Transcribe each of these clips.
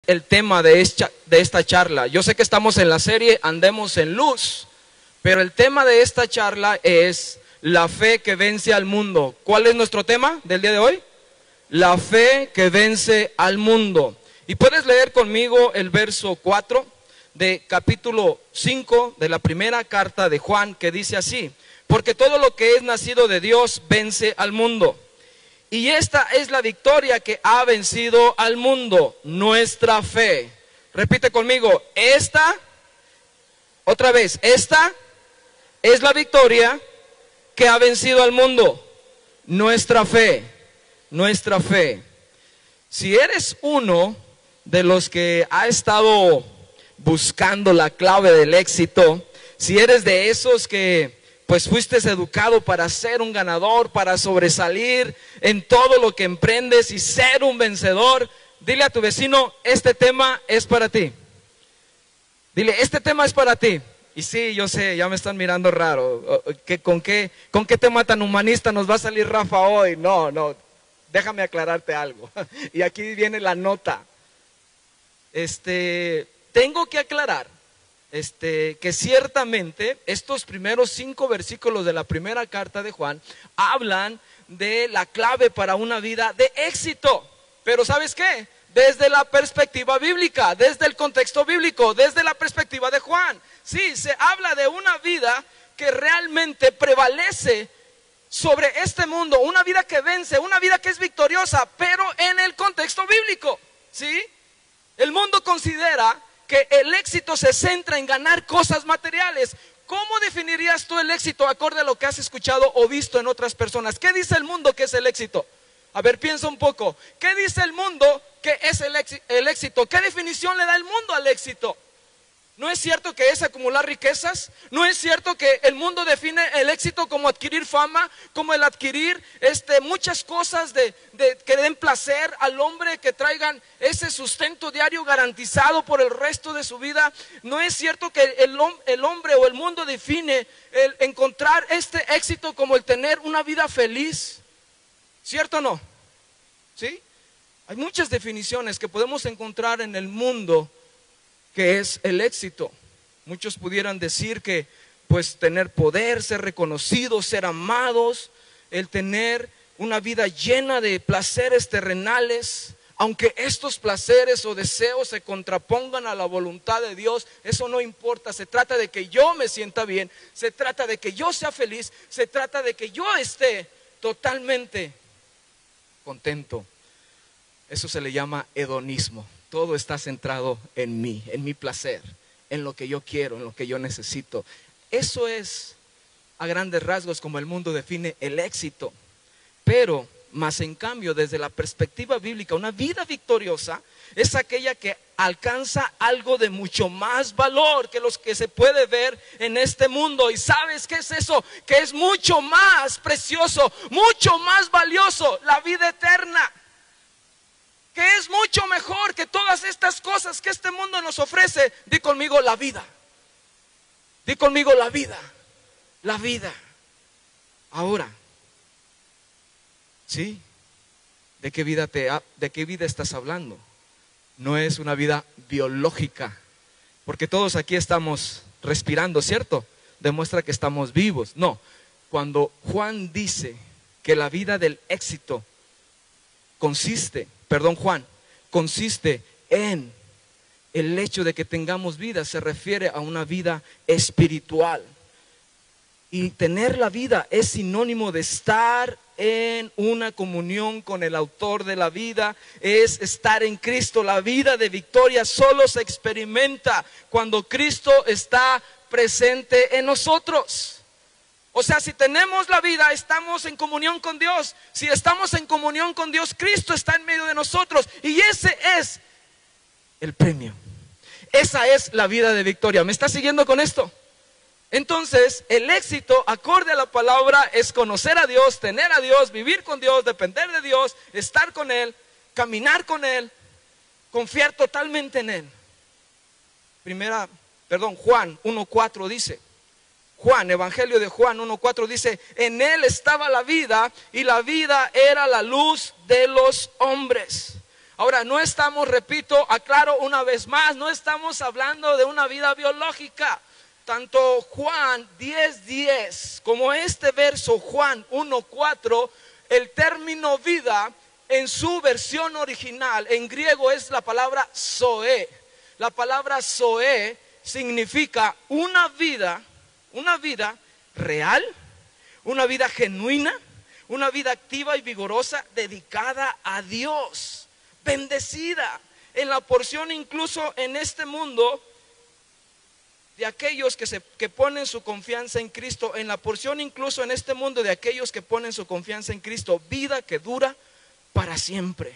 El tema de esta charla. Yo sé que estamos en la serie Andemos en Luz, pero el tema de esta charla es la fe que vence al mundo. ¿Cuál es nuestro tema del día de hoy? La fe que vence al mundo. Y puedes leer conmigo el verso 4 de capítulo 5 de la primera carta de Juan, que dice así: porque todo lo que es nacido de Dios vence al mundo. Y esta es la victoria que ha vencido al mundo, nuestra fe. Repite conmigo, otra vez, esta es la victoria que ha vencido al mundo, nuestra fe, nuestra fe. Si eres uno de los que ha estado buscando la clave del éxito, si eres de esos que pues fuiste educado para ser un ganador, para sobresalir en todo lo que emprendes y ser un vencedor, dile a tu vecino, este tema es para ti. Dile, este tema es para ti. Y sí, yo sé, ya me están mirando raro. ¿Con qué tema tan humanista nos va a salir Rafa hoy? No, déjame aclararte algo. Y aquí viene la nota. Tengo que aclarar que ciertamente estos primeros 5 versículos de la primera carta de Juan hablan de la clave para una vida de éxito. Pero ¿sabes qué? Desde la perspectiva bíblica, desde el contexto bíblico, desde la perspectiva de Juan. Sí, se habla de una vida que realmente prevalece sobre este mundo, una vida que vence, una vida que es victoriosa, pero en el contexto bíblico. ¿Sí? El mundo considera que el éxito se centra en ganar cosas materiales. ¿Cómo definirías tú el éxito acorde a lo que has escuchado o visto en otras personas? ¿Qué dice el mundo que es el éxito? A ver, piensa un poco. ¿Qué dice el mundo que es el éxito? ¿Qué definición le da el mundo al éxito? ¿No es cierto que es acumular riquezas? ¿No es cierto que el mundo define el éxito como adquirir fama, como el adquirir muchas cosas que den placer al hombre, que traigan ese sustento diario garantizado por el resto de su vida? ¿No es cierto que el hombre o el mundo define el encontrar este éxito como el tener una vida feliz? ¿Cierto o no? ¿Sí? Hay muchas definiciones que podemos encontrar en el mundo que es el éxito. Muchos pudieran decir que pues tener poder, ser reconocidos, ser amados, el tener una vida llena de placeres terrenales, aunque estos placeres o deseos se contrapongan a la voluntad de Dios, eso no importa. Se trata de que yo me sienta bien, se trata de que yo sea feliz, se trata de que yo esté totalmente contento. Eso se le llama hedonismo. Todo está centrado en mí, en mi placer, en lo que yo quiero, en lo que yo necesito. Eso es a grandes rasgos como el mundo define el éxito. Pero más en cambio, desde la perspectiva bíblica, una vida victoriosa es aquella que alcanza algo de mucho más valor que los que se puede ver en este mundo. ¿Y sabes qué es eso? Que es mucho más precioso, mucho más valioso, la vida eterna. Que es mucho mejor que todas estas cosas que este mundo nos ofrece. Di conmigo la vida. Di conmigo la vida. La vida. Ahora, ¿sí? ¿De qué vida estás hablando? No es una vida biológica, porque todos aquí estamos respirando, ¿cierto? Demuestra que estamos vivos. No, cuando Juan dice que la vida del éxito consiste en el hecho de que tengamos vida, se refiere a una vida espiritual. Y tener la vida es sinónimo de estar en una comunión con el autor de la vida, es estar en Cristo. La vida de victoria solo se experimenta cuando Cristo está presente en nosotros. O sea, si tenemos la vida, estamos en comunión con Dios. Si estamos en comunión con Dios, Cristo está en medio de nosotros. Y ese es el premio. Esa es la vida de victoria. ¿Me estás siguiendo con esto? Entonces, el éxito, acorde a la palabra, es conocer a Dios, tener a Dios, vivir con Dios, depender de Dios, estar con Él, caminar con Él, confiar totalmente en Él. Juan 1:4 dice, Evangelio de Juan 1:4 dice: en Él estaba la vida y la vida era la luz de los hombres. Ahora, no estamos, repito, aclaro una vez más, no estamos hablando de una vida biológica. Tanto Juan 10:10 como este verso Juan 1:4, el término vida en su versión original en griego es la palabra zoe. La palabra zoe significa una vida real, una vida genuina, una vida activa y vigorosa, dedicada a Dios, bendecida. En la porción incluso en este mundo de aquellos que ponen su confianza en Cristo, en la porción incluso en este mundo de aquellos que ponen su confianza en Cristo, vida que dura para siempre.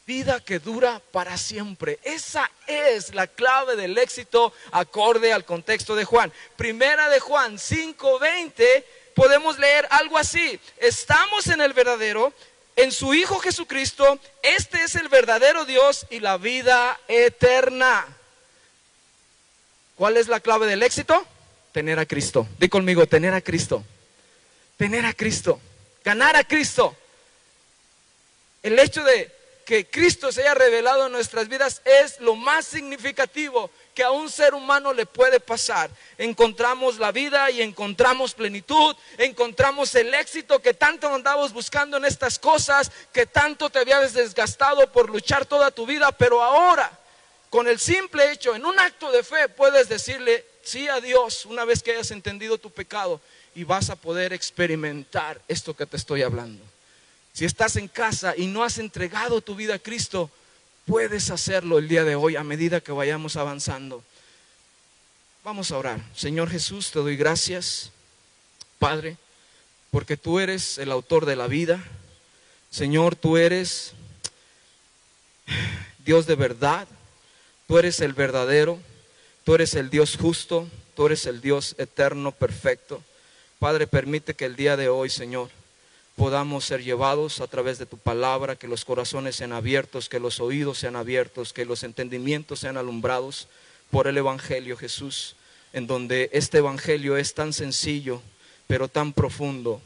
Vida que dura para siempre. Esa es la clave del éxito acorde al contexto de Juan. Primera de Juan 5:20, podemos leer algo así: estamos en el verdadero, en su Hijo Jesucristo. Este es el verdadero Dios y la vida eterna. ¿Cuál es la clave del éxito? Tener a Cristo. Di conmigo, tener a Cristo. Tener a Cristo. Ganar a Cristo. El hecho de que Cristo se haya revelado en nuestras vidas es lo más significativo que a un ser humano le puede pasar. Encontramos la vida y encontramos plenitud, encontramos el éxito que tanto andabas buscando en estas cosas, que tanto te habías desgastado por luchar toda tu vida, pero ahora, con el simple hecho, en un acto de fe, puedes decirle sí a Dios una vez que hayas entendido tu pecado, y vas a poder experimentar esto que te estoy hablando. Si estás en casa y no has entregado tu vida a Cristo, puedes hacerlo el día de hoy a medida que vayamos avanzando. Vamos a orar. Señor Jesús, te doy gracias, Padre, porque tú eres el autor de la vida. Señor, tú eres Dios de verdad, tú eres el verdadero, tú eres el Dios justo, tú eres el Dios eterno, perfecto. Padre, permite que el día de hoy, Señor, podamos ser llevados a través de tu palabra, que los corazones sean abiertos, que los oídos sean abiertos, que los entendimientos sean alumbrados por el Evangelio, Jesús, en donde este Evangelio es tan sencillo, pero tan profundo,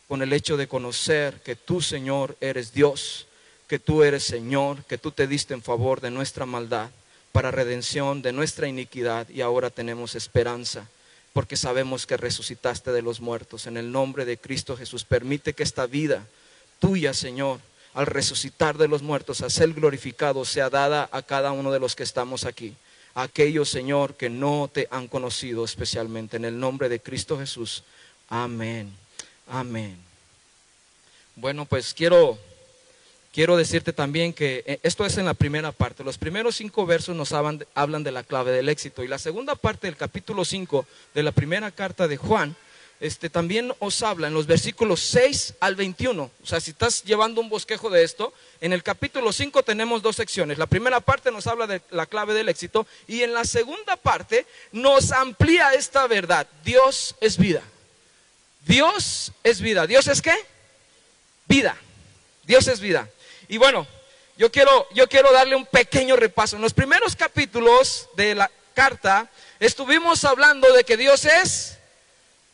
con el hecho de conocer que tú, Señor, eres Dios, que tú eres Señor, que tú te diste en favor de nuestra maldad, para redención de nuestra iniquidad, y ahora tenemos esperanza, porque sabemos que resucitaste de los muertos. En el nombre de Cristo Jesús, permite que esta vida tuya, Señor, al resucitar de los muertos, a ser glorificado, sea dada a cada uno de los que estamos aquí, a aquellos, Señor, que no te han conocido especialmente. En el nombre de Cristo Jesús, amén, amén. Bueno, pues quiero decirte también que esto es en la primera parte. Los primeros 5 versos nos hablan de la clave del éxito, y la segunda parte del capítulo 5 de la primera carta de Juan también os habla en los versículos 6 al 21. O sea, si estás llevando un bosquejo de esto, en el capítulo 5 tenemos 2 secciones. La primera parte nos habla de la clave del éxito, y en la segunda parte nos amplía esta verdad: Dios es vida. Dios es vida. ¿Dios es qué? Vida. Dios es vida. Y bueno, yo quiero darle un pequeño repaso. En los primeros capítulos de la carta estuvimos hablando de que Dios es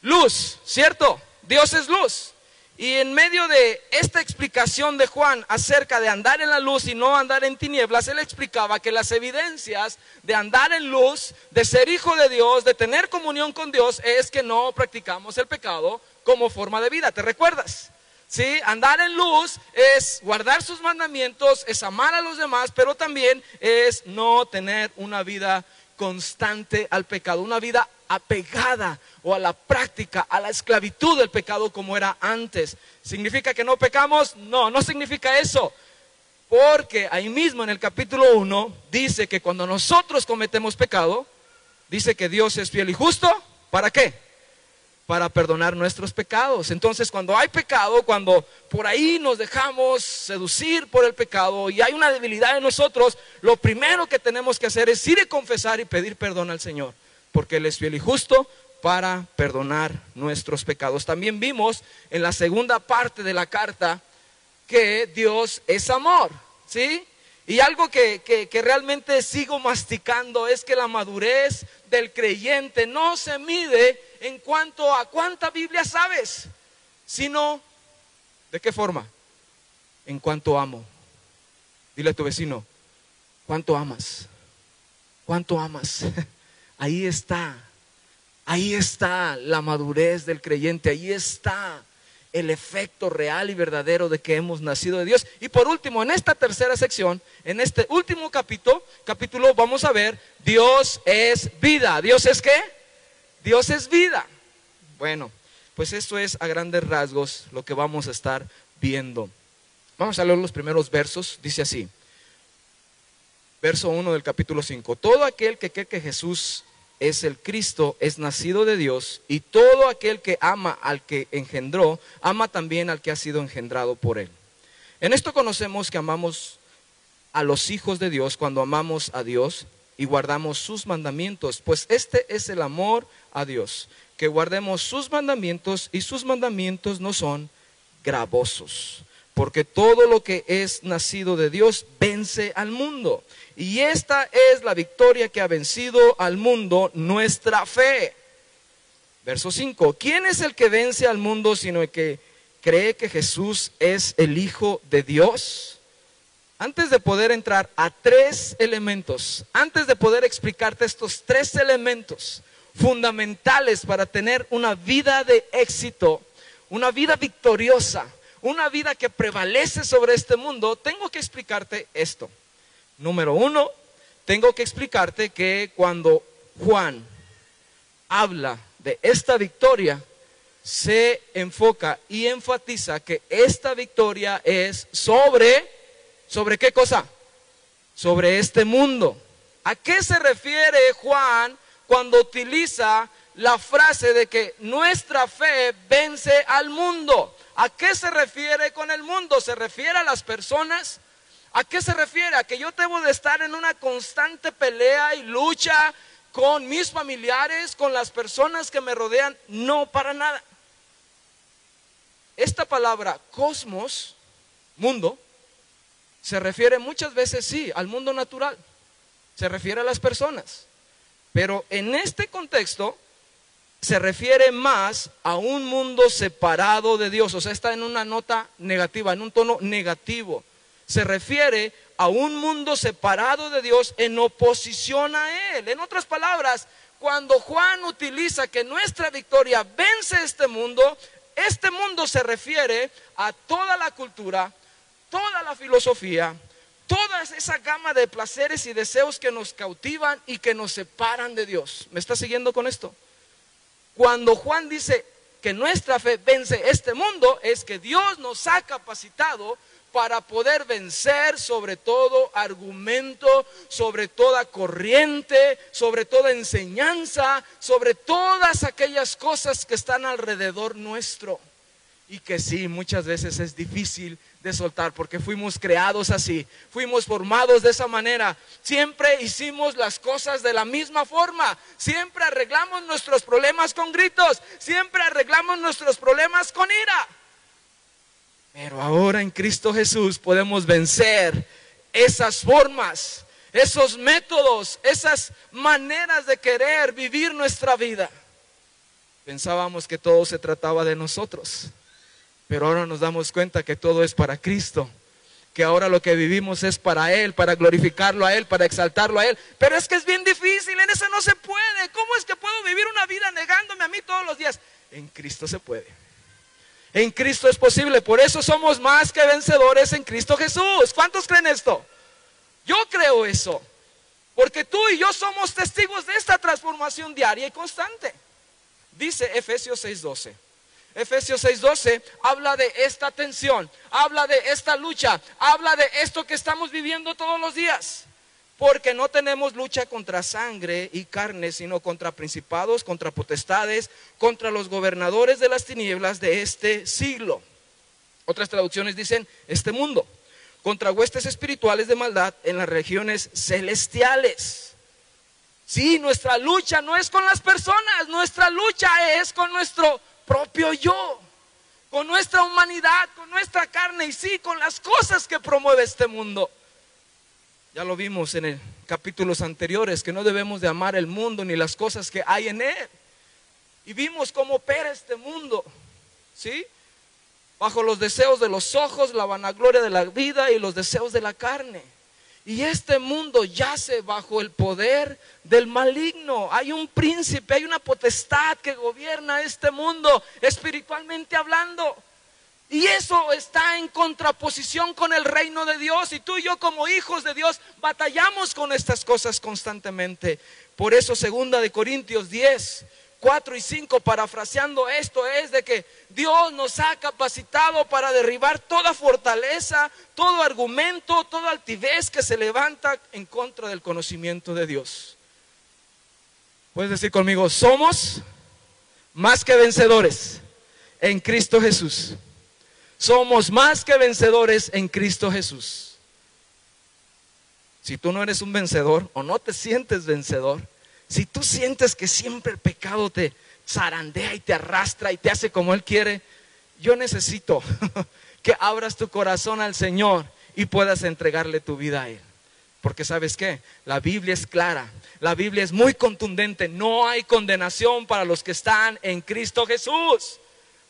luz, ¿cierto? Dios es luz. Y en medio de esta explicación de Juan acerca de andar en la luz y no andar en tinieblas, él explicaba que las evidencias de andar en luz, de ser hijo de Dios, de tener comunión con Dios, es que no practicamos el pecado como forma de vida. ¿Te recuerdas? Sí, andar en luz es guardar sus mandamientos, es amar a los demás, pero también es no tener una vida constante al pecado, una vida apegada o a la práctica, a la esclavitud del pecado como era antes. ¿Significa que no pecamos? No, no significa eso, porque ahí mismo en el capítulo 1 dice que cuando nosotros cometemos pecado, dice que Dios es fiel y justo. ¿Para qué? Para perdonar nuestros pecados. Entonces, cuando hay pecado, cuando por ahí nos dejamos seducir por el pecado y hay una debilidad en nosotros, lo primero que tenemos que hacer es ir a confesar y pedir perdón al Señor, porque Él es fiel y justo para perdonar nuestros pecados. También vimos en la segunda parte de la carta que Dios es amor, ¿sí? Y algo que realmente sigo masticando es que la madurez del creyente no se mide en cuanto a cuánta Biblia sabes, sino ¿de qué forma? En cuanto amo. Dile a tu vecino, ¿cuánto amas? ¿Cuánto amas? Ahí está la madurez del creyente, ahí está el efecto real y verdadero de que hemos nacido de Dios. Y por último, en esta tercera sección, en este último capítulo, vamos a ver, Dios es vida. ¿Dios es qué? Dios es vida. Bueno, pues esto es a grandes rasgos lo que vamos a estar viendo. Vamos a leer los primeros versos, dice así. Verso 1 del capítulo 5. Todo aquel que cree que Jesús es el Cristo, es nacido de Dios, y todo aquel que ama al que engendró, ama también al que ha sido engendrado por él. En esto conocemos que amamos a los hijos de Dios cuando amamos a Dios y guardamos sus mandamientos, pues este es el amor a Dios, que guardemos sus mandamientos, y sus mandamientos no son gravosos, porque todo lo que es nacido de Dios vence al mundo. Y esta es la victoria que ha vencido al mundo, nuestra fe. Verso 5. ¿Quién es el que vence al mundo sino el que cree que Jesús es el Hijo de Dios? Antes de poder entrar a tres elementos, antes de poder explicarte estos tres elementos fundamentales para tener una vida de éxito, una vida victoriosa, una vida que prevalece sobre este mundo, tengo que explicarte esto. Número 1, tengo que explicarte que cuando Juan habla de esta victoria, se enfoca y enfatiza que esta victoria es ¿sobre qué cosa? Sobre este mundo. ¿A qué se refiere Juan cuando utiliza la frase de que nuestra fe vence al mundo? ¿A qué se refiere con el mundo? ¿Se refiere a las personas? ¿A qué se refiere? ¿A que yo debo de estar en una constante pelea y lucha con mis familiares, con las personas que me rodean? No, para nada. Esta palabra cosmos, mundo, se refiere muchas veces sí al mundo natural, se refiere a las personas, pero en este contexto se refiere más a un mundo separado de Dios. O sea, está en una nota negativa, en un tono negativo. Se refiere a un mundo separado de Dios en oposición a Él. En otras palabras, cuando Juan utiliza que nuestra victoria vence este mundo se refiere a toda la cultura, toda la filosofía, toda esa gama de placeres y deseos que nos cautivan y que nos separan de Dios. ¿Me está siguiendo con esto? Cuando Juan dice que nuestra fe vence este mundo, es que Dios nos ha capacitado para poder vencer sobre todo argumento, sobre toda corriente, sobre toda enseñanza, sobre todas aquellas cosas que están alrededor nuestro. Y que sí, muchas veces es difícil de soltar porque fuimos creados así, fuimos formados de esa manera. Siempre hicimos las cosas de la misma forma, siempre arreglamos nuestros problemas con gritos, siempre arreglamos nuestros problemas con ira. Pero ahora en Cristo Jesús podemos vencer esas formas, esos métodos, esas maneras de querer vivir nuestra vida. Pensábamos que todo se trataba de nosotros, pero ahora nos damos cuenta que todo es para Cristo, que ahora lo que vivimos es para Él, para glorificarlo a Él, para exaltarlo a Él. Pero es que es bien difícil, en eso no se puede. ¿Cómo es que puedo vivir una vida negándome a mí todos los días? En Cristo se puede. En Cristo es posible, por eso somos más que vencedores en Cristo Jesús. ¿Cuántos creen esto? Yo creo eso, porque tú y yo somos testigos de esta transformación diaria y constante. Dice Efesios 6:12. Efesios 6:12 habla de esta tensión, habla de esta lucha, habla de esto que estamos viviendo todos los días. Porque no tenemos lucha contra sangre y carne, sino contra principados, contra potestades, contra los gobernadores de las tinieblas de este siglo. Otras traducciones dicen este mundo, contra huestes espirituales de maldad en las regiones celestiales. Sí, nuestra lucha no es con las personas, nuestra lucha es con nuestro propio yo, con nuestra humanidad, con nuestra carne y sí, con las cosas que promueve este mundo. Ya lo vimos en capítulos anteriores, que no debemos de amar el mundo ni las cosas que hay en él. Y vimos cómo opera este mundo, ¿sí? bajo los deseos de los ojos, la vanagloria de la vida y los deseos de la carne. Y este mundo yace bajo el poder del maligno. Hay un príncipe, hay una potestad que gobierna este mundo espiritualmente hablando. Y eso está en contraposición con el reino de Dios. Y tú y yo como hijos de Dios batallamos con estas cosas constantemente. Por eso 2 Corintios 10, 4 y 5, parafraseando esto, es de que Dios nos ha capacitado para derribar toda fortaleza, todo argumento, toda altivez que se levanta en contra del conocimiento de Dios. Puedes decir conmigo: somos más que vencedores en Cristo Jesús. Somos más que vencedores en Cristo Jesús. Si tú no eres un vencedor o no te sientes vencedor, si tú sientes que siempre el pecado te zarandea y te arrastra y te hace como Él quiere, yo necesito que abras tu corazón al Señor y puedas entregarle tu vida a Él. Porque ¿sabes qué? La Biblia es clara, la Biblia es muy contundente. No hay condenación para los que están en Cristo Jesús,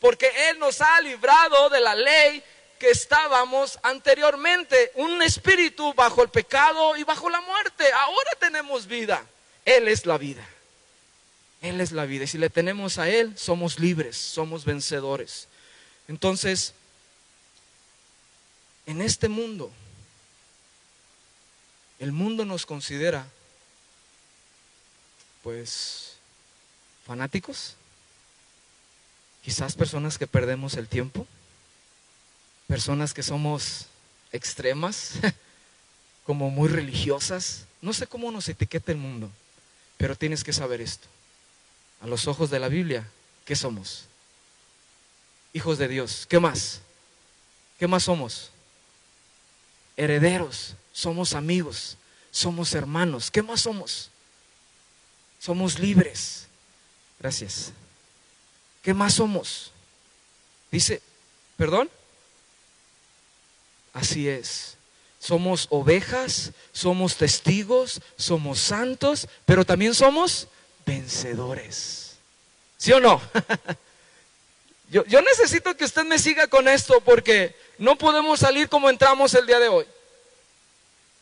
porque Él nos ha librado de la ley que estábamos anteriormente, un espíritu bajo el pecado y bajo la muerte. Ahora tenemos vida. Él es la vida. Él es la vida. Y si le tenemos a Él, somos libres, somos vencedores. Entonces, en este mundo, el mundo nos considera, pues, fanáticos. Quizás personas que perdemos el tiempo, personas que somos extremas, como muy religiosas. No sé cómo nos etiqueta el mundo, pero tienes que saber esto. A los ojos de la Biblia, ¿qué somos? Hijos de Dios. ¿Qué más? ¿Qué más somos? Herederos, somos amigos, somos hermanos. ¿Qué más somos? Somos libres. Gracias. ¿Qué más somos? Dice, ¿perdón? Así es. Somos ovejas, somos testigos, somos santos, pero también somos vencedores. ¿Sí o no? Yo necesito que usted me siga con esto, porque no podemos salir como entramos el día de hoy.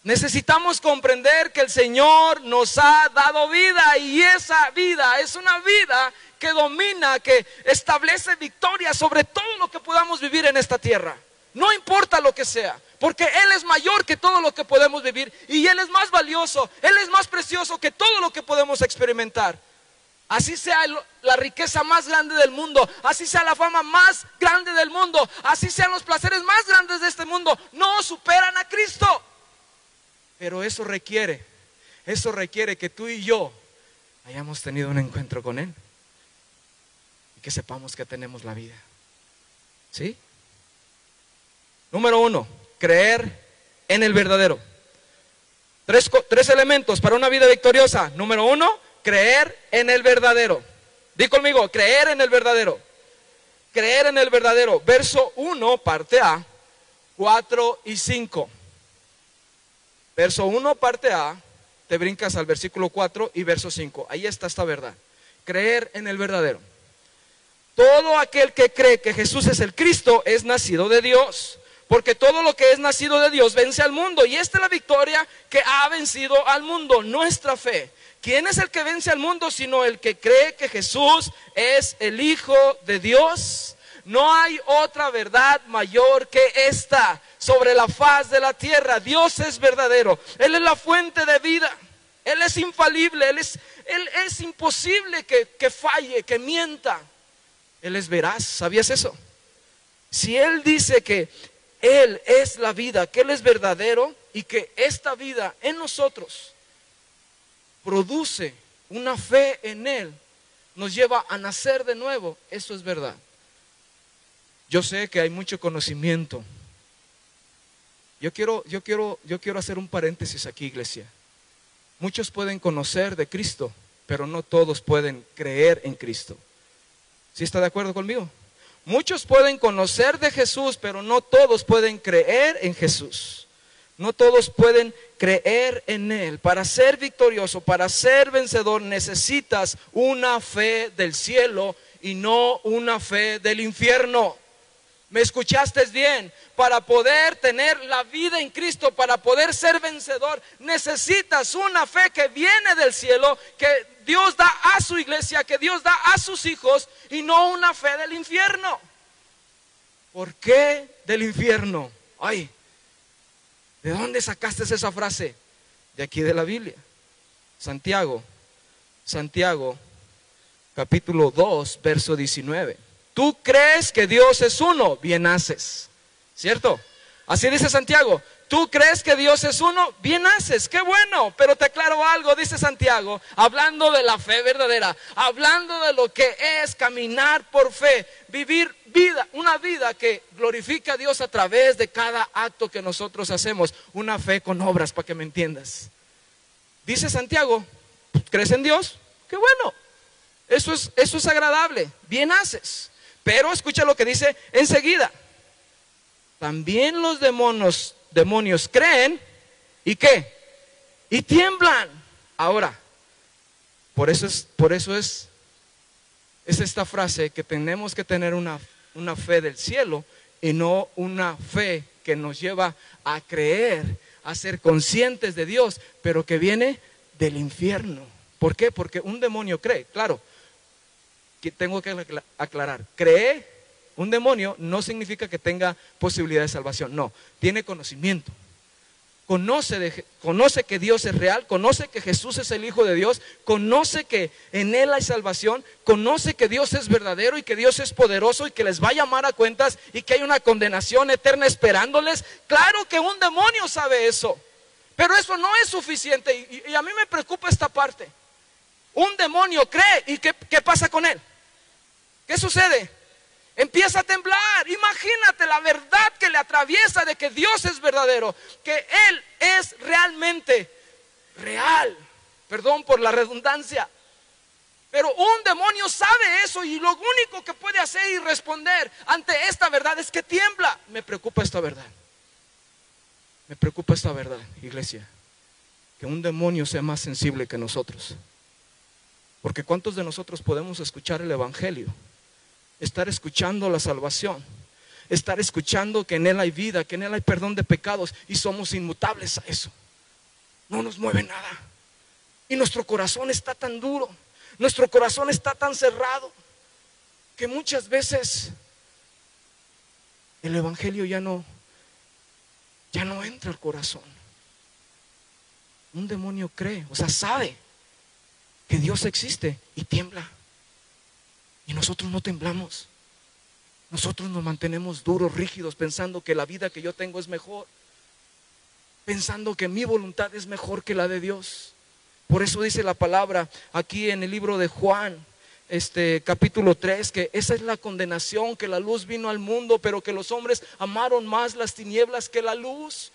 Necesitamos comprender que el Señor nos ha dado vida, y esa vida es una vida que domina, que establece victoria sobre todo lo que podamos vivir en esta tierra. No importa lo que sea, porque Él es mayor que todo lo que podemos vivir, y Él es más valioso, Él es más precioso que todo lo que podemos experimentar. Así sea la riqueza más grande del mundo, así sea la fama más grande del mundo, así sean los placeres más grandes de este mundo, no superan a Cristo. Pero eso requiere que tú y yo hayamos tenido un encuentro con Él y que sepamos que tenemos la vida. ¿Sí? Número 1, creer en el verdadero. Tres elementos para una vida victoriosa. Número 1, creer en el verdadero. Di conmigo, creer en el verdadero. Creer en el verdadero. Verso 1, parte A, 4 y 5. Verso 1, parte A, te brincas al versículo 4 y verso 5. Ahí está esta verdad. Creer en el verdadero. Todo aquel que cree que Jesús es el Cristo es nacido de Dios, porque todo lo que es nacido de Dios vence al mundo. Y esta es la victoria que ha vencido al mundo, nuestra fe. ¿Quién es el que vence al mundo sino el que cree que Jesús es el Hijo de Dios? No hay otra verdad mayor que esta sobre la faz de la tierra. Dios es verdadero, Él es la fuente de vida, Él es infalible, Él es imposible que falle, que mienta. Él es veraz. ¿Sabías eso? Si Él dice que Él es la vida, que Él es verdadero, y que esta vida en nosotros produce una fe en Él, nos lleva a nacer de nuevo, eso es verdad. Yo sé que hay mucho conocimiento. Yo quiero hacer un paréntesis aquí, iglesia. Muchos pueden conocer de Cristo, pero no todos pueden creer en Cristo. ¿Sí está de acuerdo conmigo? Muchos pueden conocer de Jesús, pero no todos pueden creer en Jesús. No todos pueden creer en Él. Para ser victorioso, para ser vencedor, necesitas una fe del cielo y no una fe del infierno. ¿Me escuchaste bien? Para poder tener la vida en Cristo, para poder ser vencedor, necesitas una fe que viene del cielo, que Dios da a su iglesia, que Dios da a sus hijos, y no una fe del infierno. ¿Por qué del infierno? Ay, ¿de dónde sacaste esa frase? De aquí de la Biblia. Santiago, capítulo 2, verso 19. Tú crees que Dios es uno, bien haces, ¿cierto? Así dice Santiago. Tú crees que Dios es uno, bien haces, qué bueno. Pero te aclaro algo, dice Santiago, hablando de la fe verdadera, hablando de lo que es caminar por fe, vivir una vida que glorifica a Dios a través de cada acto que nosotros hacemos, una fe con obras, para que me entiendas. Dice Santiago, ¿crees en Dios? Qué bueno, eso es agradable, bien haces. Pero escucha lo que dice enseguida. También los demonios creen, ¿y qué? Y tiemblan. Ahora, por eso es esta frase, que tenemos que tener una fe del cielo y no una fe que nos lleva a creer, a ser conscientes de Dios, pero que viene del infierno. ¿Por qué? Porque un demonio cree, claro. Tengo que aclarar, cree un demonio no significa que tenga posibilidad de salvación, no, tiene conocimiento, conoce que Dios es real, conoce que Jesús es el Hijo de Dios, conoce que en Él hay salvación, conoce que Dios es verdadero y que Dios es poderoso y que les va a llamar a cuentas y que hay una condenación eterna esperándoles. Claro que un demonio sabe eso, pero eso no es suficiente, y a mí me preocupa esta parte. Un demonio cree, ¿y qué pasa con él? ¿Qué sucede? Empieza a temblar. Imagínate la verdad que le atraviesa de que Dios es verdadero, que Él es realmente real. Perdón por la redundancia. Pero un demonio sabe eso, y lo único que puede hacer y responder ante esta verdad es que tiembla. Me preocupa esta verdad. Me preocupa esta verdad, iglesia. Que un demonio sea más sensible que nosotros. Porque ¿cuántos de nosotros podemos escuchar el evangelio? Estar escuchando la salvación, estar escuchando que en Él hay vida, que en Él hay perdón de pecados, y somos inmutables a eso. No nos mueve nada. Y nuestro corazón está tan duro, nuestro corazón está tan cerrado, que muchas veces el evangelio ya no entra al corazón. Un demonio cree, o sea, sabe que Dios existe y tiembla. Y nosotros no temblamos. Nosotros nos mantenemos duros, rígidos, pensando que la vida que yo tengo es mejor, pensando que mi voluntad es mejor que la de Dios. Por eso dice la palabra aquí en el libro de Juan, capítulo 3, que esa es la condenación, que la luz vino al mundo, pero que los hombres amaron más las tinieblas que la luz.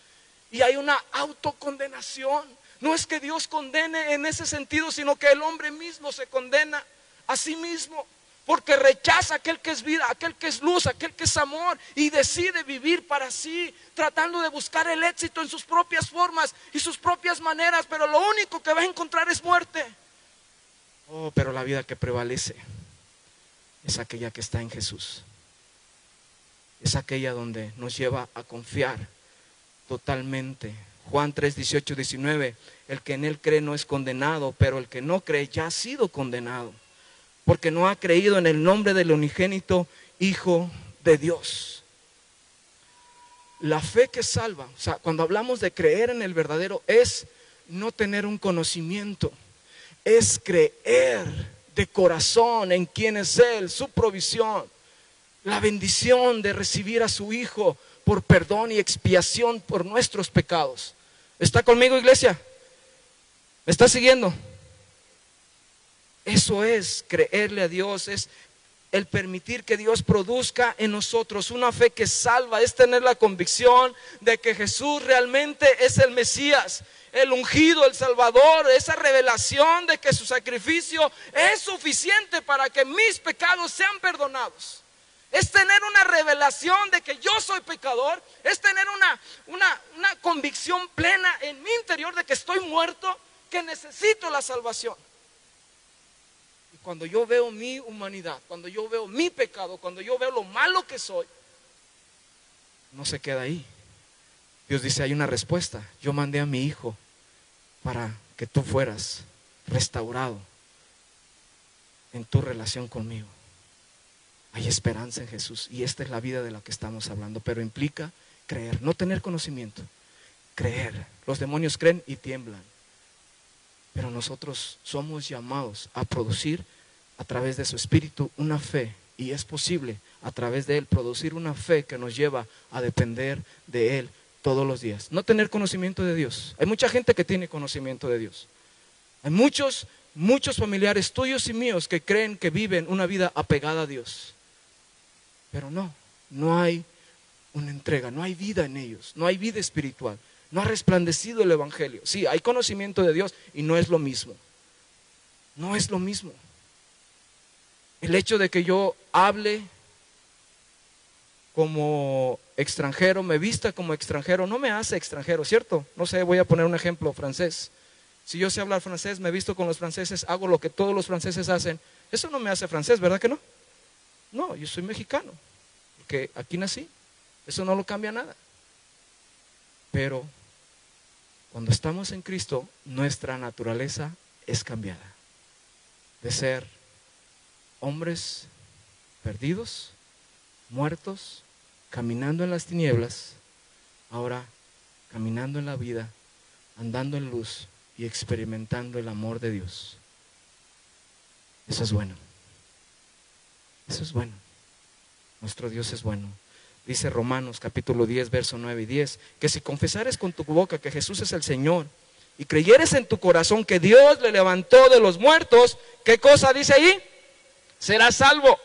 Y hay una autocondenación. No es que Dios condene en ese sentido, sino que el hombre mismo se condena a sí mismo, porque rechaza aquel que es vida, aquel que es luz, aquel que es amor, y decide vivir para sí, tratando de buscar el éxito en sus propias formas y sus propias maneras, pero lo único que va a encontrar es muerte. Oh, pero la vida que prevalece es aquella que está en Jesús. Es aquella donde nos lleva a confiar totalmente. Juan 3, 18, 19, el que en Él cree no es condenado, pero el que no cree ya ha sido condenado, porque no ha creído en el nombre del unigénito Hijo de Dios. La fe que salva, o sea, cuando hablamos de creer en el verdadero, es no tener un conocimiento, es creer de corazón en quién es Él, su provisión, la bendición de recibir a su Hijo por perdón y expiación por nuestros pecados. ¿Está conmigo, iglesia? ¿Me está siguiendo? Eso es creerle a Dios, es el permitir que Dios produzca en nosotros una fe que salva, es tener la convicción de que Jesús realmente es el Mesías, el ungido, el Salvador, esa revelación de que su sacrificio es suficiente para que mis pecados sean perdonados. Es tener una revelación de que yo soy pecador, es tener una convicción plena en mi interior de que estoy muerto, que necesito la salvación. Cuando yo veo mi humanidad, cuando yo veo mi pecado, cuando yo veo lo malo que soy, no se queda ahí. Dios dice, hay una respuesta. Yo mandé a mi hijo para que tú fueras restaurado en tu relación conmigo. Hay esperanza en Jesús y esta es la vida de la que estamos hablando, pero implica creer, no tener conocimiento, creer. Los demonios creen y tiemblan, pero nosotros somos llamados a producir a través de su espíritu una fe, y es posible a través de él producir una fe que nos lleva a depender de él todos los días. No tener conocimiento de Dios. Hay mucha gente que tiene conocimiento de Dios. Hay muchos familiares tuyos y míos que creen que viven una vida apegada a Dios, pero no hay una entrega, no hay vida en ellos, no hay vida espiritual, no ha resplandecido el evangelio. Sí, hay conocimiento de Dios y no es lo mismo. No es lo mismo. El hecho de que yo hable como extranjero, me vista como extranjero, no me hace extranjero, ¿cierto? No sé, voy a poner un ejemplo francés. Si yo sé hablar francés, me visto con los franceses, hago lo que todos los franceses hacen, eso no me hace francés, ¿verdad que no? No, yo soy mexicano, porque aquí nací, eso no lo cambia nada. Pero cuando estamos en Cristo, nuestra naturaleza es cambiada. De ser hombres perdidos, muertos, caminando en las tinieblas, ahora caminando en la vida, andando en luz y experimentando el amor de Dios. Eso es bueno. Eso es bueno. Nuestro Dios es bueno. Dice Romanos capítulo 10, verso 9 y 10, que si confesares con tu boca que Jesús es el Señor y creyeres en tu corazón que Dios le levantó de los muertos, ¿qué cosa dice ahí? Serás salvo.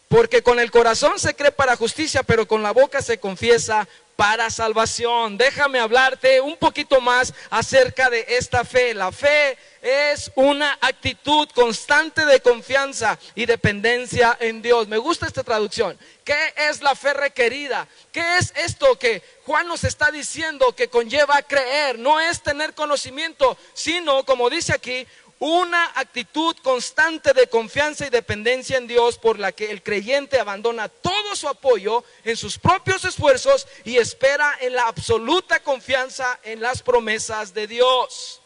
Porque con el corazón se cree para justicia, pero con la boca se confiesa para salvación. Déjame hablarte un poquito más acerca de esta fe. La fe es una actitud constante de confianza y dependencia en Dios. Me gusta esta traducción. ¿Qué es la fe requerida? ¿Qué es esto que Juan nos está diciendo que conlleva creer? No es tener conocimiento, sino, como dice aquí, una actitud constante de confianza y dependencia en Dios, por la que el creyente abandona todo su apoyo en sus propios esfuerzos y espera en la absoluta confianza en las promesas de Dios.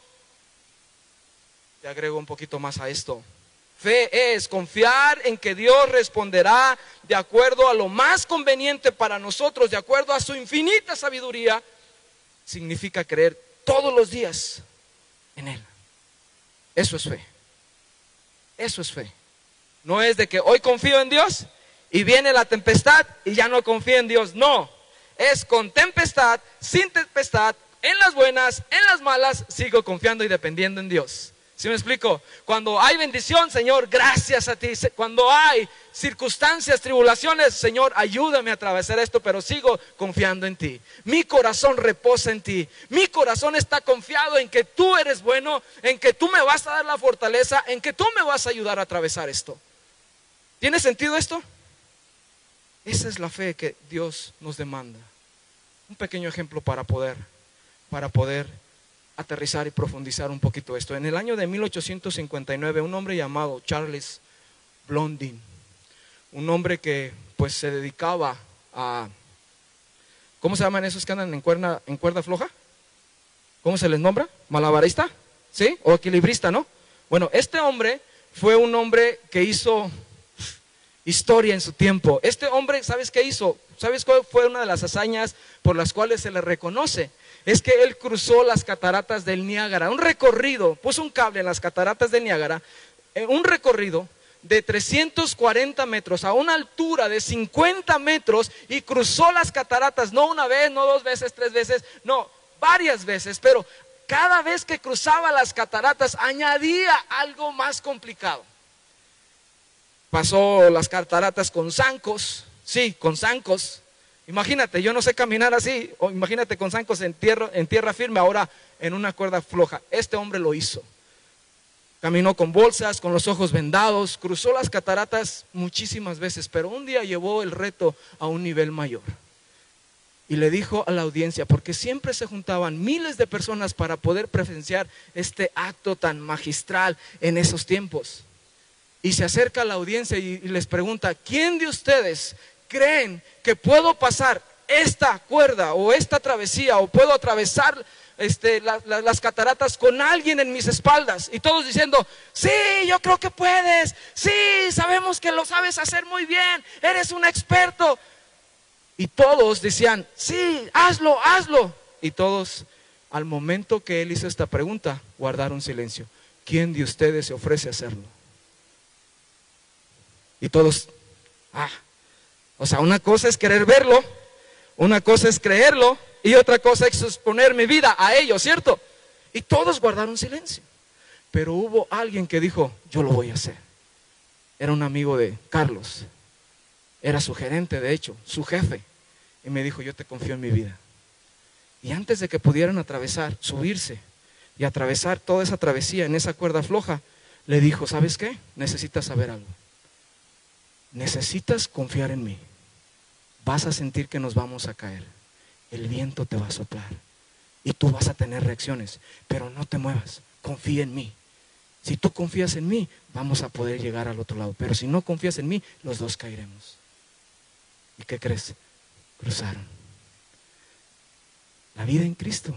Te agrego un poquito más a esto. Fe es confiar en que Dios responderá de acuerdo a lo más conveniente para nosotros, de acuerdo a su infinita sabiduría. Significa creer todos los días en Él. Eso es fe. Eso es fe. No es de que hoy confío en Dios y viene la tempestad y ya no confío en Dios. No, es con tempestad, sin tempestad, en las buenas, en las malas, sigo confiando y dependiendo en Dios. ¿Sí me explico? Cuando hay bendición, Señor, gracias a ti. Cuando hay circunstancias, tribulaciones, Señor, ayúdame a atravesar esto, pero sigo confiando en ti. Mi corazón reposa en ti. Mi corazón está confiado en que tú eres bueno, en que tú me vas a dar la fortaleza, en que tú me vas a ayudar a atravesar esto. ¿Tiene sentido esto? Esa es la fe que Dios nos demanda. Un pequeño ejemplo para poder aterrizar y profundizar un poquito esto. En el año de 1859, un hombre llamado Charles Blondin, un hombre que pues se dedicaba a, ¿cómo se llaman esos que andan en cuerda floja? ¿Cómo se les nombra? ¿Malabarista? ¿Sí? O equilibrista, ¿no? Bueno, este hombre fue un hombre que hizo historia en su tiempo. Este hombre, ¿sabes qué hizo? ¿Sabes cuál fue una de las hazañas por las cuales se le reconoce? Es que él cruzó las cataratas del Niágara, un recorrido, puso un cable en las cataratas del Niágara, un recorrido de 340 metros a una altura de 50 metros y cruzó las cataratas, no una vez, no dos veces, tres veces, no, varias veces, pero cada vez que cruzaba las cataratas añadía algo más complicado. Pasó las cataratas con zancos, sí, con zancos. Imagínate, yo no sé caminar así, o imagínate con zancos en tierra firme, ahora en una cuerda floja. Este hombre lo hizo. Caminó con bolsas, con los ojos vendados, cruzó las cataratas muchísimas veces, pero un día llevó el reto a un nivel mayor. Y le dijo a la audiencia, porque siempre se juntaban miles de personas para poder presenciar este acto tan magistral en esos tiempos. Y se acerca a la audiencia y les pregunta, ¿quién de ustedes creen que puedo pasar esta cuerda o esta travesía, o puedo atravesar las cataratas con alguien en mis espaldas. Y todos diciendo, sí, yo creo que puedes, sí, sabemos que lo sabes hacer muy bien, eres un experto. Y todos decían, sí, hazlo, hazlo. Y todos, al momento que él hizo esta pregunta, guardaron silencio. ¿Quién de ustedes se ofrece a hacerlo? Y todos, o sea, una cosa es querer verlo, una cosa es creerlo, y otra cosa es exponer mi vida a ello, ¿cierto? Y todos guardaron silencio. Pero hubo alguien que dijo, yo lo voy a hacer. Era un amigo de Carlos, era su gerente, de hecho, su jefe. Y me dijo, yo te confío en mi vida. Y antes de que pudieran atravesar, subirse y atravesar toda esa travesía en esa cuerda floja, le dijo, ¿sabes qué? Necesitas saber algo. Necesitas confiar en mí. Vas a sentir que nos vamos a caer. El viento te va a soplar y tú vas a tener reacciones, pero no te muevas, confía en mí. Si tú confías en mí, vamos a poder llegar al otro lado, pero si no confías en mí, los dos caeremos. ¿Y qué crees? Cruzaron. La vida en Cristo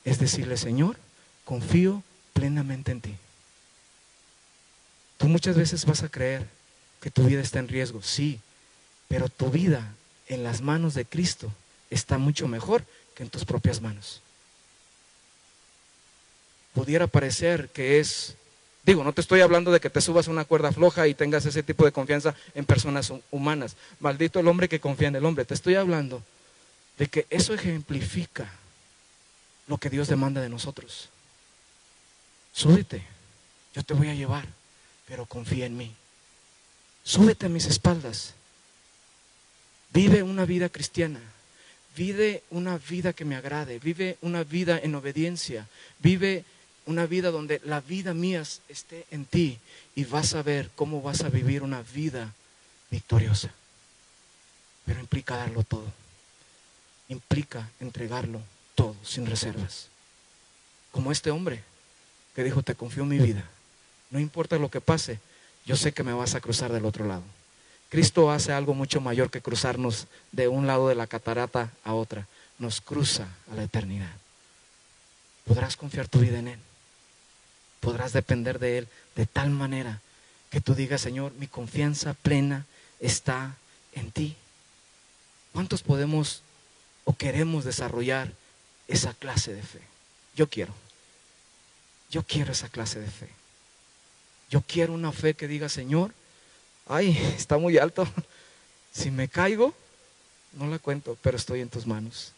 es decirle, Señor, confío plenamente en ti. Tú muchas veces vas a creer que tu vida está en riesgo, sí, pero tu vida en las manos de Cristo está mucho mejor que en tus propias manos. Pudiera parecer que es, no te estoy hablando de que te subas a una cuerda floja y tengas ese tipo de confianza en personas humanas. Maldito el hombre que confía en el hombre. Te estoy hablando de que eso ejemplifica lo que Dios demanda de nosotros. Súbete, yo te voy a llevar, pero confía en mí. Súbete a mis espaldas. Vive una vida cristiana. Vive una vida que me agrade. Vive una vida en obediencia. Vive una vida donde la vida mía esté en ti. Y vas a ver cómo vas a vivir una vida victoriosa. Pero implica darlo todo. Implica entregarlo todo, sin reservas. Como este hombre que dijo, te confío en mi vida. No importa lo que pase, yo sé que me vas a cruzar del otro lado. Cristo hace algo mucho mayor que cruzarnos de un lado de la catarata a otra. Nos cruza a la eternidad. Podrás confiar tu vida en Él. Podrás depender de Él de tal manera que tú digas, Señor, mi confianza plena está en ti. ¿Cuántos podemos o queremos desarrollar esa clase de fe? Yo quiero esa clase de fe. Yo quiero una fe que diga, Señor, está muy alto. Si me caigo, no la cuento, pero estoy en tus manos.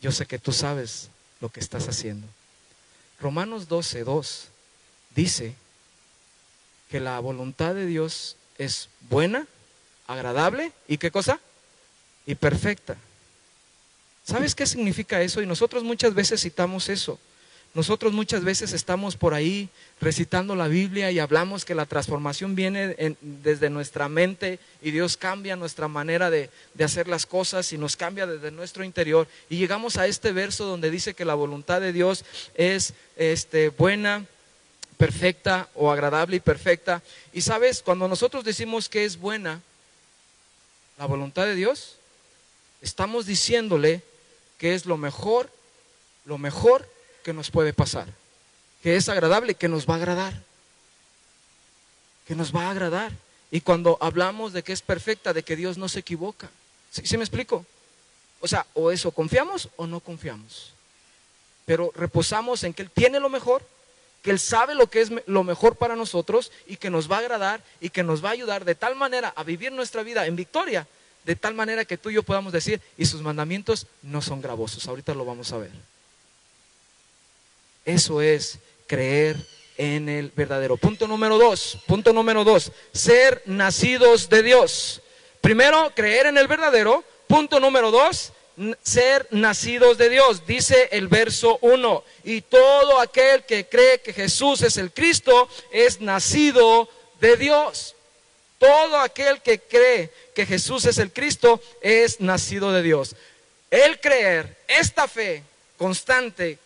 Yo sé que tú sabes lo que estás haciendo. Romanos 12:2 dice que la voluntad de Dios es buena, agradable y ¿qué cosa? Y perfecta. ¿Sabes qué significa eso? Y nosotros muchas veces citamos eso. Nosotros muchas veces estamos por ahí recitando la Biblia y hablamos que la transformación viene desde nuestra mente y Dios cambia nuestra manera de hacer las cosas y nos cambia desde nuestro interior. Y llegamos a este verso donde dice que la voluntad de Dios es buena, perfecta o agradable y perfecta. Y sabes, cuando nosotros decimos que es buena la voluntad de Dios, estamos diciéndole que es lo mejor que nos puede pasar, que es agradable, que nos va a agradar, y cuando hablamos de que es perfecta, de que Dios no se equivoca. ¿Sí me explico? O sea, o eso confiamos o no confiamos, pero reposamos en que Él tiene lo mejor, que Él sabe lo que es lo mejor para nosotros y que nos va a agradar y que nos va a ayudar de tal manera a vivir nuestra vida en victoria, de tal manera que tú y yo podamos decir, y sus mandamientos no son gravosos. Ahorita lo vamos a ver. Eso es creer en el verdadero. Punto número dos, ser nacidos de Dios. Primero, creer en el verdadero. Punto número 2, ser nacidos de Dios. Dice el verso 1, y todo aquel que cree que Jesús es el Cristo es nacido de Dios. Todo aquel que cree que Jesús es el Cristo es nacido de Dios. El creer, esta fe constante,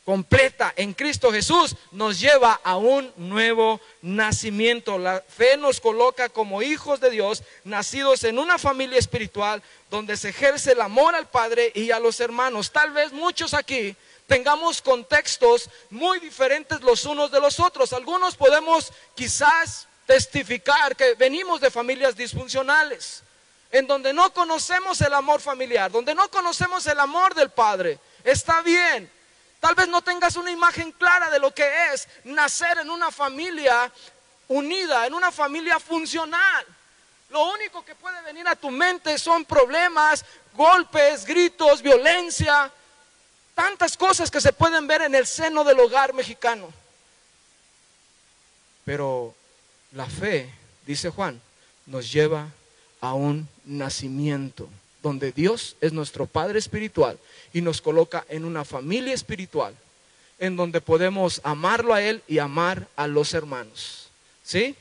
completa en Cristo Jesús nos lleva a un nuevo nacimiento. La fe nos coloca como hijos de Dios, nacidos en una familia espiritual donde se ejerce el amor al Padre y a los hermanos. Tal vez muchos aquí tengamos contextos muy diferentes los unos de los otros. Algunos podemos quizás testificar que venimos de familias disfuncionales, en donde no conocemos el amor familiar, donde no conocemos el amor del Padre. Está bien. Tal vez no tengas una imagen clara de lo que es nacer en una familia unida, en una familia funcional. Lo único que puede venir a tu mente son problemas, golpes, gritos, violencia, tantas cosas que se pueden ver en el seno del hogar mexicano. Pero la fe, dice Juan, nos lleva a un nacimiento donde Dios es nuestro Padre espiritual y nos coloca en una familia espiritual en donde podemos amarlo a Él y amar a los hermanos. ¿Sí?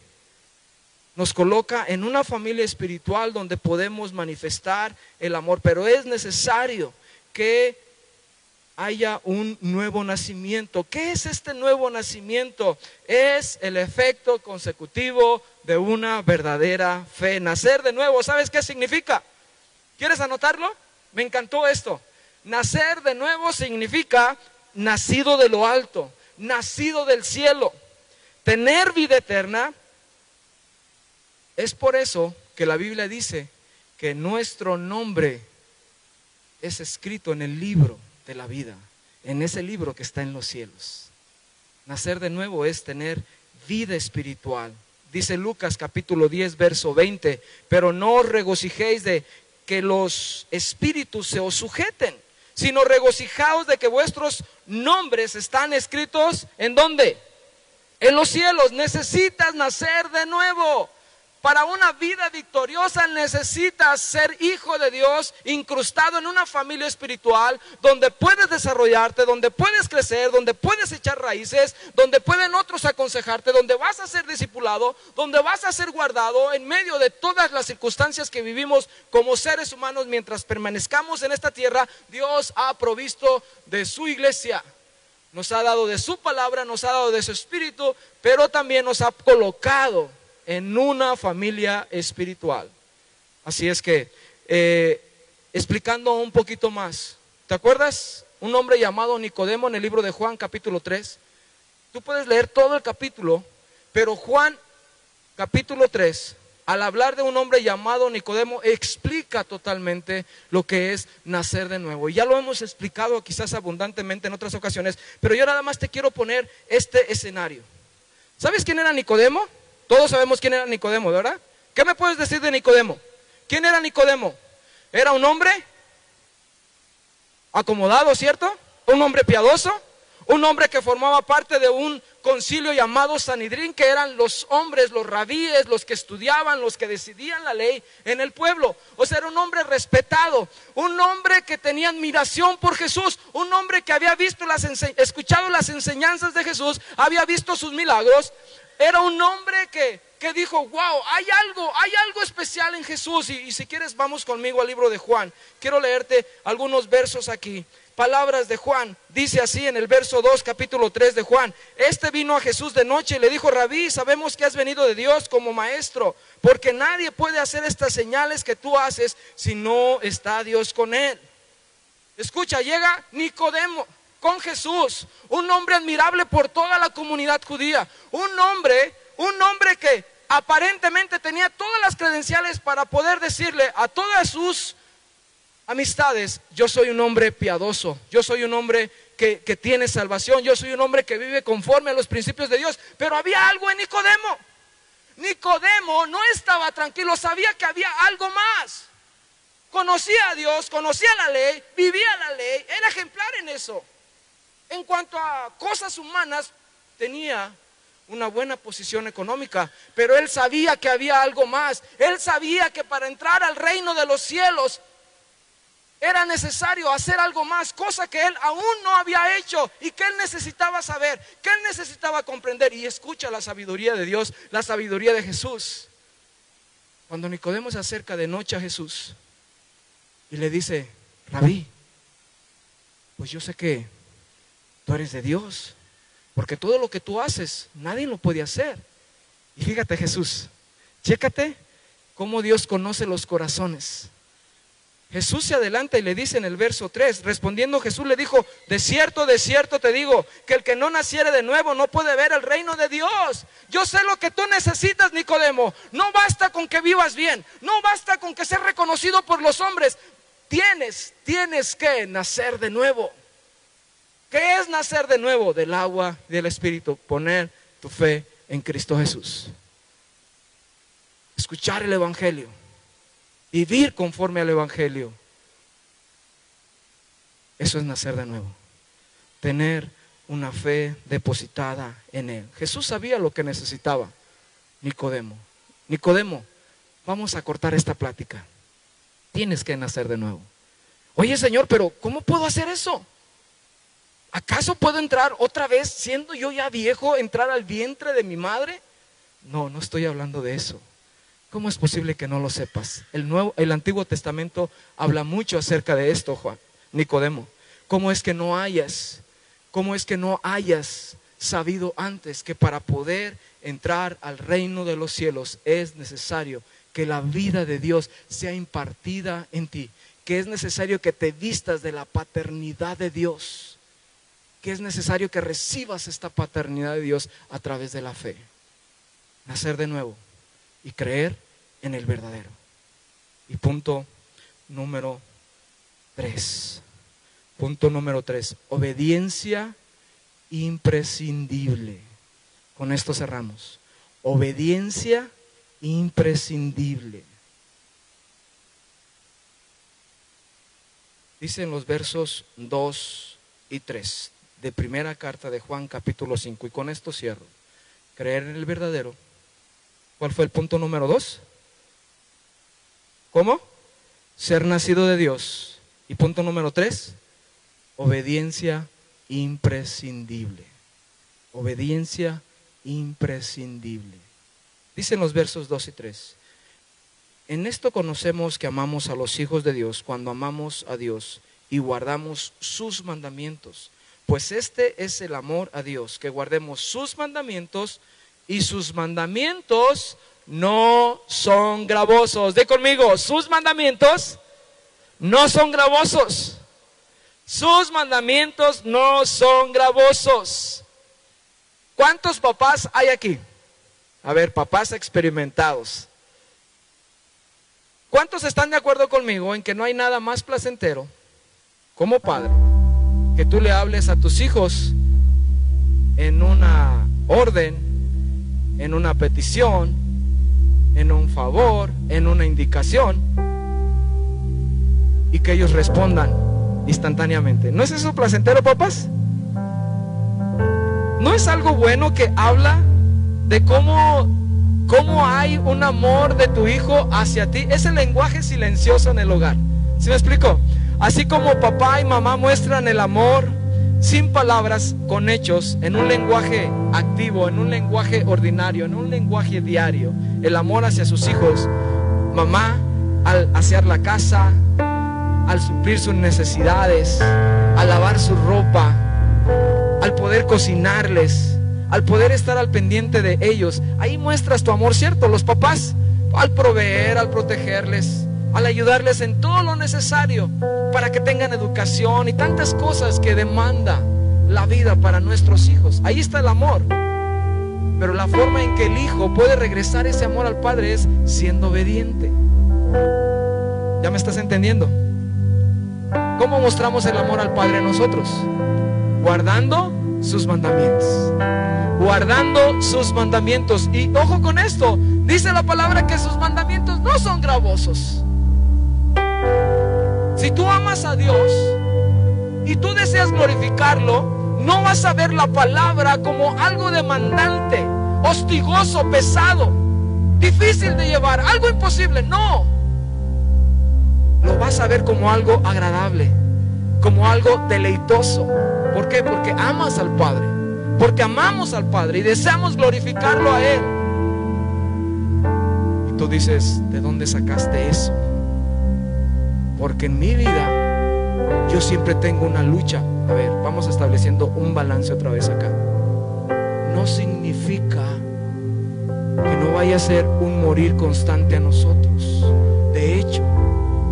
Nos coloca en una familia espiritual donde podemos manifestar el amor, pero es necesario que haya un nuevo nacimiento. ¿Qué es este nuevo nacimiento? Es el efecto consecutivo de una verdadera fe. Nacer de nuevo, ¿sabes qué significa? ¿Quieres anotarlo? Me encantó esto. Nacer de nuevo significa nacido de lo alto, nacido del cielo, tener vida eterna. Es por eso que la Biblia dice que nuestro nombre es escrito en el libro de la vida, en ese libro que está en los cielos. Nacer de nuevo es tener vida espiritual. Dice Lucas capítulo 10 verso 20, pero no os regocijéis de que los espíritus se os sujeten, sino regocijaos de que vuestros nombres están escritos ¿en dónde? En los cielos. Necesitas nacer de nuevo. Para una vida victoriosa necesitas ser hijo de Dios, incrustado en una familia espiritual, donde puedes desarrollarte, donde puedes crecer, donde puedes echar raíces, donde pueden otros aconsejarte, donde vas a ser discipulado, donde vas a ser guardado en medio de todas las circunstancias que vivimos como seres humanos. Mientras permanezcamos en esta tierra, Dios ha provisto de su iglesia. Nos ha dado de su palabra, nos ha dado de su espíritu, pero también nos ha colocado en una familia espiritual. Así es que, explicando un poquito más, ¿te acuerdas? Un hombre llamado Nicodemo en el libro de Juan capítulo 3. Tú puedes leer todo el capítulo, pero Juan capítulo 3, al hablar de un hombre llamado Nicodemo, explica totalmente lo que es nacer de nuevo. Y ya lo hemos explicado quizás abundantemente en otras ocasiones, pero yo nada más te quiero poner este escenario. ¿Sabes quién era Nicodemo? Todos sabemos quién era Nicodemo, ¿verdad? ¿Qué me puedes decir de Nicodemo? ¿Quién era Nicodemo? Era un hombre acomodado, ¿cierto? Un hombre piadoso, un hombre que formaba parte de un concilio llamado Sanedrín, que eran los hombres, los rabíes, los que estudiaban, los que decidían la ley en el pueblo. O sea, era un hombre respetado, un hombre que tenía admiración por Jesús, un hombre que había visto escuchado las enseñanzas de Jesús, había visto sus milagros. Era un hombre que dijo, wow, hay algo especial en Jesús. Y si quieres vamos conmigo al libro de Juan. Quiero leerte algunos versos aquí. Palabras de Juan, dice así en el verso 2, capítulo 3 de Juan. Este vino a Jesús de noche y le dijo, Rabí, sabemos que has venido de Dios como maestro, porque nadie puede hacer estas señales que tú haces si no está Dios con él. Escucha, llega Nicodemo con Jesús, un hombre admirable por toda la comunidad judía, un hombre que aparentemente tenía todas las credenciales para poder decirle a todas sus amistades, yo soy un hombre piadoso, yo soy un hombre que tiene salvación, yo soy un hombre que vive conforme a los principios de Dios. Pero había algo en Nicodemo. Nicodemo no estaba tranquilo, sabía que había algo más. Conocía a Dios, conocía la ley, vivía la ley, era ejemplar en eso. En cuanto a cosas humanas, tenía una buena posición económica, pero él sabía que había algo más. Él sabía que para entrar al reino de los cielos era necesario hacer algo más, cosa que él aún no había hecho y que él necesitaba saber, que él necesitaba comprender. Y escucha la sabiduría de Dios, la sabiduría de Jesús. Cuando Nicodemo se acerca de noche a Jesús y le dice, Rabí, pues yo sé que tú eres de Dios, porque todo lo que tú haces, nadie lo puede hacer. Y fíjate, Jesús, chécate cómo Dios conoce los corazones. Jesús se adelanta y le dice en el verso 3, respondiendo Jesús le dijo: de cierto te digo, que el que no naciere de nuevo no puede ver el reino de Dios. Yo sé lo que tú necesitas, Nicodemo. No basta con que vivas bien, no basta con que seas reconocido por los hombres. Tienes que nacer de nuevo. ¿Qué es nacer de nuevo? Del agua y del Espíritu. Poner tu fe en Cristo Jesús. Escuchar el Evangelio. Vivir conforme al Evangelio. Eso es nacer de nuevo. Tener una fe depositada en Él. Jesús sabía lo que necesitaba Nicodemo. Nicodemo, vamos a cortar esta plática. Tienes que nacer de nuevo. Oye, Señor, pero ¿cómo puedo hacer eso? ¿Acaso puedo entrar otra vez, siendo yo ya viejo, entrar al vientre de mi madre? No estoy hablando de eso. ¿Cómo es posible que no lo sepas? El Antiguo Testamento habla mucho acerca de esto, Nicodemo. ¿Cómo es que no hayas sabido antes que para poder entrar al reino de los cielos es necesario que la vida de Dios sea impartida en ti? Que es necesario que te vistas de la paternidad de Dios. Que es necesario que recibas esta paternidad de Dios a través de la fe. Nacer de nuevo y creer en el verdadero. Y punto número 3. Punto número 3. Obediencia imprescindible. Con esto cerramos. Obediencia imprescindible. Dicen los versos 2 y 3 de primera carta de Juan, capítulo 5. Y con esto cierro. Creer en el verdadero. ¿Cuál fue el punto número 2? ¿Cómo? Ser nacido de Dios. Y punto número 3, obediencia imprescindible. Obediencia imprescindible. Dicen los versos 2 y 3. En esto conocemos que amamos a los hijos de Dios cuando amamos a Dios y guardamos sus mandamientos. Pues este es el amor a Dios, que guardemos sus mandamientos, y sus mandamientos no son gravosos. Di conmigo, sus mandamientos no son gravosos. Sus mandamientos no son gravosos. ¿Cuántos papás hay aquí? A ver, papás experimentados. ¿Cuántos están de acuerdo conmigo en que no hay nada más placentero como padre que tú le hables a tus hijos en una orden, en una petición, en un favor, en una indicación, y que ellos respondan instantáneamente? ¿No es eso placentero, papás? ¿No es algo bueno que habla de cómo hay un amor de tu hijo hacia ti? Es el lenguaje silencioso en el hogar. ¿Sí me explico? Así como papá y mamá muestran el amor sin palabras, con hechos, en un lenguaje activo, en un lenguaje ordinario, en un lenguaje diario, el amor hacia sus hijos. Mamá, al asear la casa, al suplir sus necesidades, al lavar su ropa, al poder cocinarles, al poder estar al pendiente de ellos, ahí muestras tu amor, ¿cierto? Los papás, al proveer, al protegerles, al ayudarles en todo lo necesario para que tengan educación y tantas cosas que demanda la vida para nuestros hijos. Ahí está el amor. Pero la forma en que el hijo puede regresar ese amor al padre es siendo obediente. ¿Ya me estás entendiendo? ¿Cómo mostramos el amor al padre nosotros? Guardando sus mandamientos. Guardando sus mandamientos. Y ojo con esto, dice la palabra que sus mandamientos no son gravosos. Si tú amas a Dios y tú deseas glorificarlo, no vas a ver la palabra como algo demandante, hostigoso, pesado, difícil de llevar, algo imposible. No, lo vas a ver como algo agradable, como algo deleitoso. ¿Por qué? Porque amas al Padre, porque amamos al Padre y deseamos glorificarlo a Él. Y tú dices, ¿de dónde sacaste eso? Porque en mi vida yo siempre tengo una lucha. A ver, vamos estableciendo un balance otra vez acá. No significa que no vaya a ser un morir constante a nosotros. De hecho,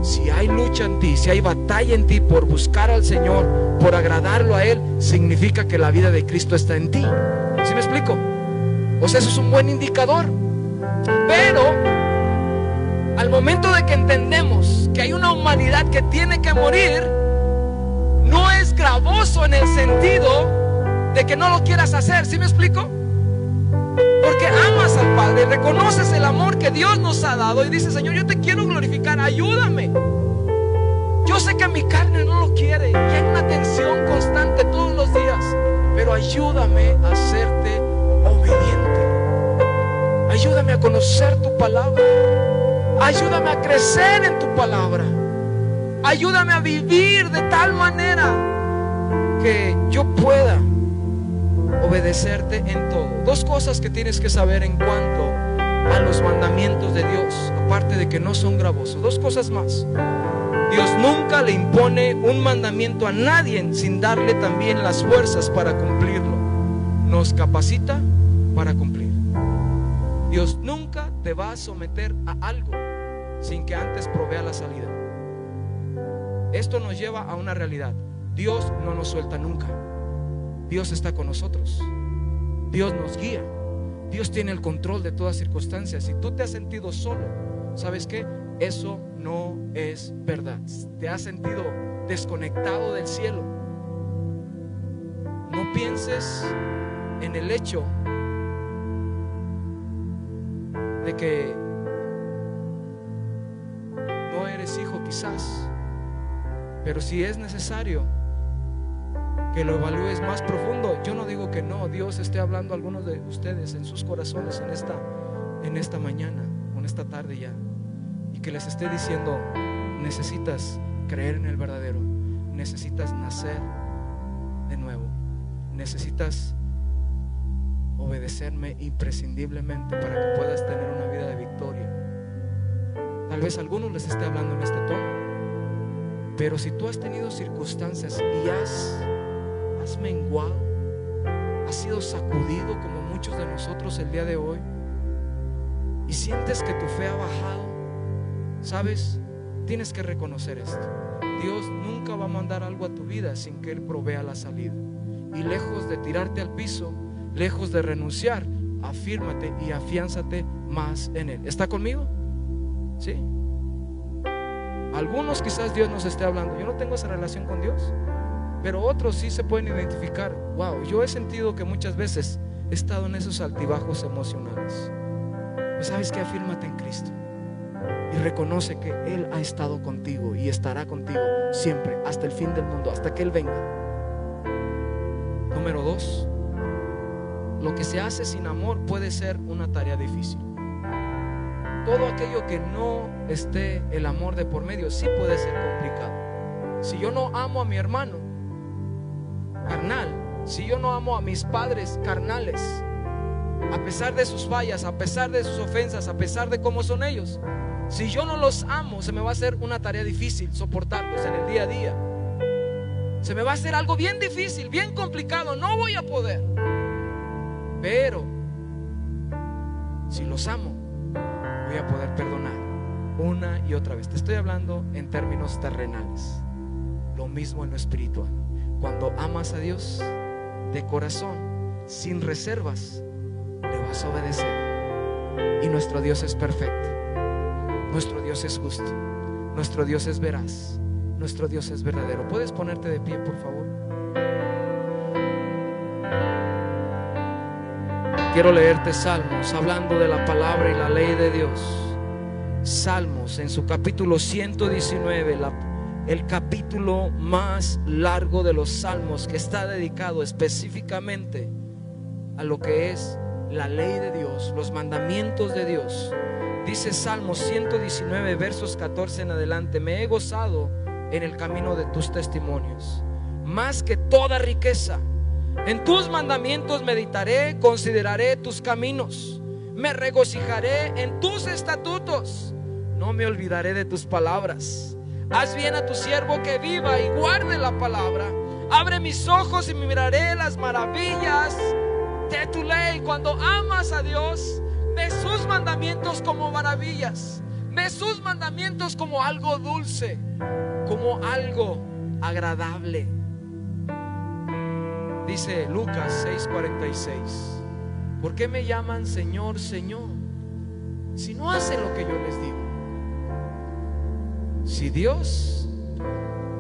si hay lucha en ti, si hay batalla en ti por buscar al Señor, por agradarlo a Él, significa que la vida de Cristo está en ti. ¿Sí me explico? O sea, eso es un buen indicador. Pero al momento de que entendemos que hay una humanidad que tiene que morir, no es gravoso en el sentido de que no lo quieras hacer. ¿Sí me explico? Porque amas al Padre, reconoces el amor que Dios nos ha dado y dices: Señor, yo te quiero glorificar, ayúdame. Yo sé que mi carne no lo quiere y hay una tensión constante todos los días, pero ayúdame a hacerte obediente. Ayúdame a conocer tu palabra. Ayúdame a crecer en tu palabra. Ayúdame a vivir de tal manera que yo pueda obedecerte en todo. Dos cosas que tienes que saber en cuanto a los mandamientos de Dios, aparte de que no son gravosos. Dos cosas más. Dios nunca le impone un mandamiento a nadie sin darle también las fuerzas para cumplirlo. Nos capacita para cumplir. Dios nunca te va a someter a algo sin que antes provea la salida. Esto nos lleva a una realidad. Dios no nos suelta nunca. Dios está con nosotros. Dios nos guía. Dios tiene el control de todas circunstancias. Si tú te has sentido solo, ¿sabes qué? Eso no es verdad. Te has sentido desconectado del cielo. No pienses en el hecho de que no eres hijo quizás, pero si es necesario que lo evalúes más profundo. Yo no digo que no, Dios esté hablando a algunos de ustedes en sus corazones en esta mañana o en esta tarde ya, y que les esté diciendo: necesitas creer en el verdadero, necesitas nacer de nuevo, necesitas obedecerme imprescindiblemente para que puedas tener una vida de victoria. Tal vez a algunos les esté hablando en este tono, pero si tú has tenido circunstancias y has menguado, has sido sacudido como muchos de nosotros el día de hoy, y sientes que tu fe ha bajado, ¿sabes? Tienes que reconocer esto. Dios nunca va a mandar algo a tu vida sin que Él provea la salida. Y lejos de tirarte al piso, lejos de renunciar, afírmate y afiánzate más en Él. ¿Está conmigo? ¿Sí? Algunos quizás Dios nos esté hablando: yo no tengo esa relación con Dios. Pero otros sí se pueden identificar: wow, yo he sentido que muchas veces he estado en esos altibajos emocionales. Pues ¿sabes qué? Afírmate en Cristo y reconoce que Él ha estado contigo y estará contigo siempre, hasta el fin del mundo, hasta que Él venga. Número 2, lo que se hace sin amor puede ser una tarea difícil. Todo aquello que no esté el amor de por medio sí puede ser complicado. Si yo no amo a mi hermano carnal, si yo no amo a mis padres carnales, a pesar de sus fallas, a pesar de sus ofensas, a pesar de cómo son ellos, si yo no los amo, se me va a hacer una tarea difícil soportarlos en el día a día. Se me va a hacer algo bien difícil, bien complicado, no voy a poder. Pero si los amo, voy a poder perdonar una y otra vez. Te estoy hablando en términos terrenales. Lo mismo en lo espiritual. Cuando amas a Dios de corazón, sin reservas, le vas a obedecer. Y nuestro Dios es perfecto. Nuestro Dios es justo. Nuestro Dios es veraz. Nuestro Dios es verdadero. ¿Puedes ponerte de pie, por favor? Quiero leerte Salmos, hablando de la palabra y la ley de Dios. Salmos, en su capítulo 119, el capítulo más largo de los Salmos, que está dedicado específicamente a lo que es la ley de Dios, los mandamientos de Dios. Dice Salmos 119, versos 14 en adelante: me he gozado en el camino de tus testimonios, más que toda riqueza. En tus mandamientos meditaré, consideraré tus caminos, me regocijaré en tus estatutos, no me olvidaré de tus palabras. Haz bien a tu siervo que viva y guarde la palabra. Abre mis ojos y miraré las maravillas de tu ley. Cuando amas a Dios, ve sus mandamientos como maravillas. Ve sus mandamientos como algo dulce, como algo agradable. Dice Lucas 6:46: ¿por qué me llaman Señor, Señor, si no hacen lo que yo les digo? Si Dios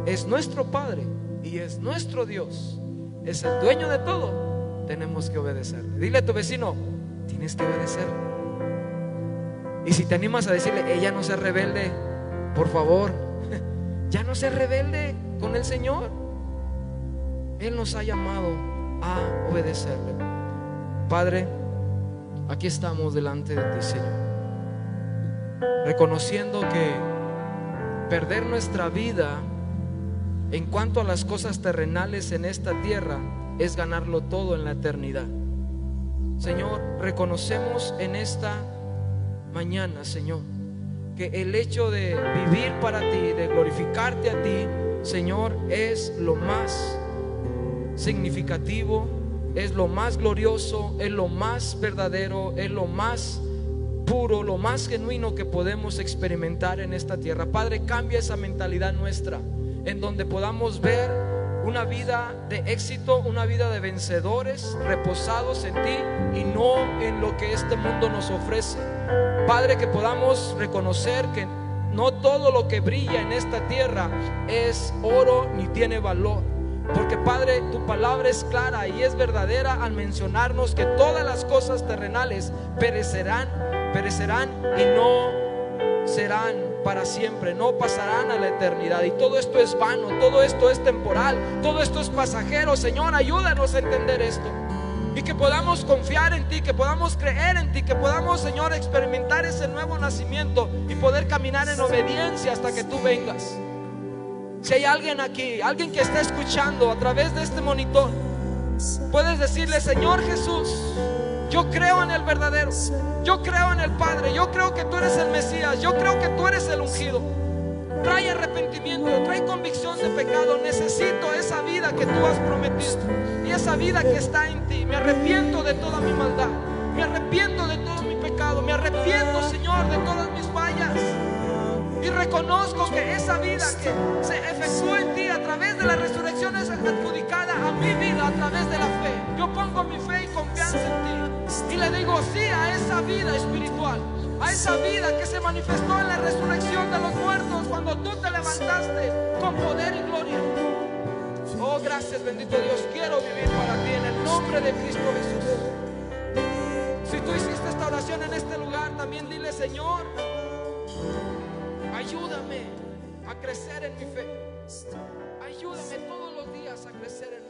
es nuestro Padre y es nuestro Dios, es el dueño de todo, tenemos que obedecerle. Dile a tu vecino: tienes que obedecerle. Y si te animas a decirle: ella no sea rebelde, por favor, ya no sea rebelde con el Señor. Él nos ha llamado a obedecerle. Padre, aquí estamos delante de ti, Señor, reconociendo que perder nuestra vida en cuanto a las cosas terrenales en esta tierra es ganarlo todo en la eternidad. Señor, reconocemos en esta mañana, Señor, que el hecho de vivir para ti, de glorificarte a ti, Señor, es lo más significativo, es lo más glorioso, es lo más verdadero, es lo más puro, lo más genuino que podemos experimentar en esta tierra. Padre, cambia esa mentalidad nuestra, en donde podamos ver una vida de éxito, una vida de vencedores, reposados en ti y no en lo que este mundo nos ofrece. Padre, que podamos reconocer que no todo lo que brilla en esta tierra es oro ni tiene valor, porque Padre, tu palabra es clara y es verdadera al mencionarnos que todas las cosas terrenales perecerán y no serán para siempre, no pasarán a la eternidad. Y todo esto es vano, todo esto es temporal, todo esto es pasajero. Señor, ayúdanos a entender esto y que podamos confiar en ti, que podamos creer en ti, que podamos, Señor, experimentar ese nuevo nacimiento y poder caminar en obediencia hasta que tú vengas. Si hay alguien aquí, alguien que está escuchando a través de este monitor, puedes decirle: Señor Jesús, yo creo en el verdadero, yo creo en el Padre, yo creo que tú eres el Mesías, yo creo que tú eres el ungido. Trae arrepentimiento, trae convicción de pecado. Necesito esa vida que tú has prometido y esa vida que está en ti. Me arrepiento de toda mi maldad, me arrepiento de todo mi pecado, me arrepiento, Señor, de todas mis fallas. Y reconozco que esa vida que se efectuó en ti a través de la resurrección es adjudicada a mi vida a través de la fe. Yo pongo mi fe y confianza en ti y le digo sí a esa vida espiritual, a esa vida que se manifestó en la resurrección de los muertos cuando tú te levantaste con poder y gloria. Oh, gracias, bendito Dios. Quiero vivir para ti en el nombre de Cristo Jesús. Si tú hiciste esta oración en este lugar, también dile: Señor, ayúdame a crecer en mi fe. Ayúdame todos los días a crecer en